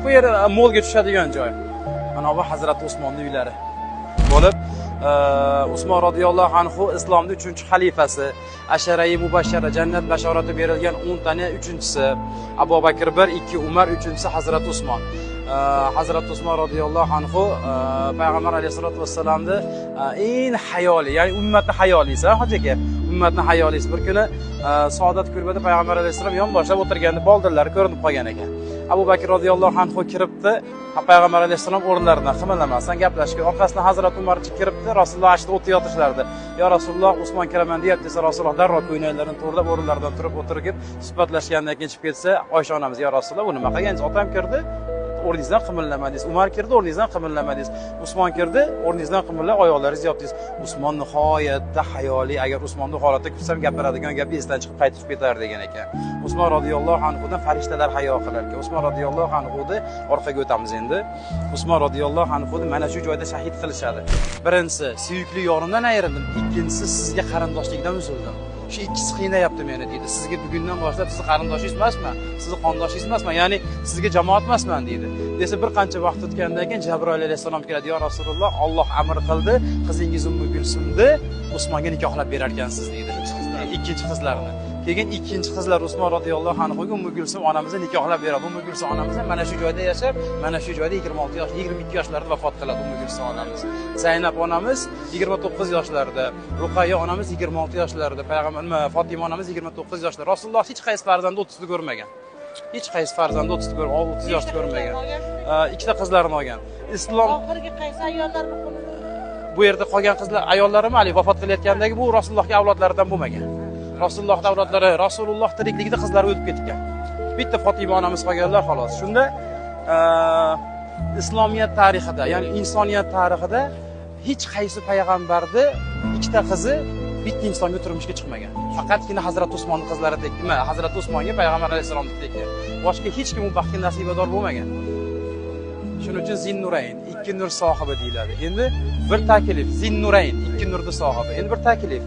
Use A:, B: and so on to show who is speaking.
A: Bu yer mo'lga tushadigan joy. Mana bu Hazrat Usmonning uylari bo'lib, Usmon radhiyallohu anhu islomning 3-xalifasi, Ashara-i Mubashshara jannat bashorati berilgan 10 tani 3-chisi, Abu Bakr 1, 2 Umar, 3-chisi Hazrat Usmon. Hazrat Usmon radhiyallohu anhu payg'ambar alayhisolatu vassalamni eng hayoli, ya'ni ummatning hayolisi, hoji aka, ummatning hayolisi. Bir kuni Saodat kurbada payg'ambar alayhisalom yonboshlab o'tirganda boldirlari ko'rinib qolgan ekan. Abu Bakr radhiyallohu anhu kiribdi, payg'ambar alayhisalom o'rinlaridan qimirlamasdan gaplashgan. Orqasidan Hazrat Umar kiribdi, Rasululloh ashda o'tib yotishardi. "Ya Rasululloh, Usmon kiraman" deyapti desa, Rasululloh darrov ko'ynaklarini to'g'rilab o'rinlaridan turib o'tirib, suhbatlashgandan keyin chiqib ketsa, Oysha onamiz: "Ya Rasululloh, bu nima qilganingiz? Otam kirdi, o'rningizdan qimirlamadingiz. Umar kirdi, o'rningizdan qimirlamadingiz. Usmon kirdi, o'rningizdan qimirlab oyoqlaringizni yopdingiz." Usmon nihoyatda hayoli, agar Usmonning holatida kursam gapiradigan gapi esdan chiqib qaytib ketar degan ekan. Usmon radhiyallohu anhudan farishtalar hayo qilar ekan. Usmon radhiyallohu anhudan orqaga o'tamiz endi. Usmon radhiyallohu anhudan mana shu joyda shahid qilishadi. Birinchisi, suyukli yorimdan ayrildim. Ikkinchisi, sizga qarindoshlikdan uzildim. Shu ikkisi qiynayapti meni deydi. Sizga bugundan boshlab sizni qarindoshingiz emasman, sizni qondoshingiz emasman, ya'ni sizga jamoat emasman deydi. Desa bir qancha vaqt o'tgandan keyin Jabroil alayhisalom keladi: "Ya Rasululloh, Alloh amr qildi, qizingiz Ummu Gulsumni Usmonga nikohlab berar ekansiz" deydi. Ikkinchi qizlarini. Keyin ikkinchi qizlar Usmon radhiyallohu anhuga Ummu Gulsum onamizni nikohlab beradi. Ummu Gulsum onamiz mana shu joyda yashab, mana shu joyda 26 yosh, 22 yoshlarida vafot qiladi Ummu Gulsum onamiz. Zaynab onamiz 29 yoshlarida, Ruqayya onamiz 26 yoshlarida, payg'ambar Fatima onamiz 29 yoshlarda. Rasululloh hech qaysi farzandi 30 ni ko'rmagan. Hech qaysi farzandi 30 yoshni ko'rmagan. Ikkita qizlarini olgan. Islom
B: oxirgi qaysi ayollarni
A: bu yerda qolgan qizlar ayollari mali vafot qilayotgandagi bu Rasulullohga avlodlaridan bo'lmagan. Rasululloh avlodlari, Rasululloh tirikligida qizlari o'tib ketgan. Bitta Fatima onamiz qolganlar xolos. Shunda islomiyat tarixida, ya'ni insoniyat tarixida hech qaysi payg'ambarni ikkita qizi bitta insonga turmushga chiqmagan. Faqatgina Hazrat Usmonning qizlari tekkan, Hazrat Usmonga payg'ambar alayhisalom tekkan. Boshqa hech kim bu baxtga nasibador bo'lmagan. Shuning uchun Zinnurayn, ikki nur sohibi deyiladi. Endi bir taklif, Zinnurayn, ikki nurning sohibi. Endi bir taklif.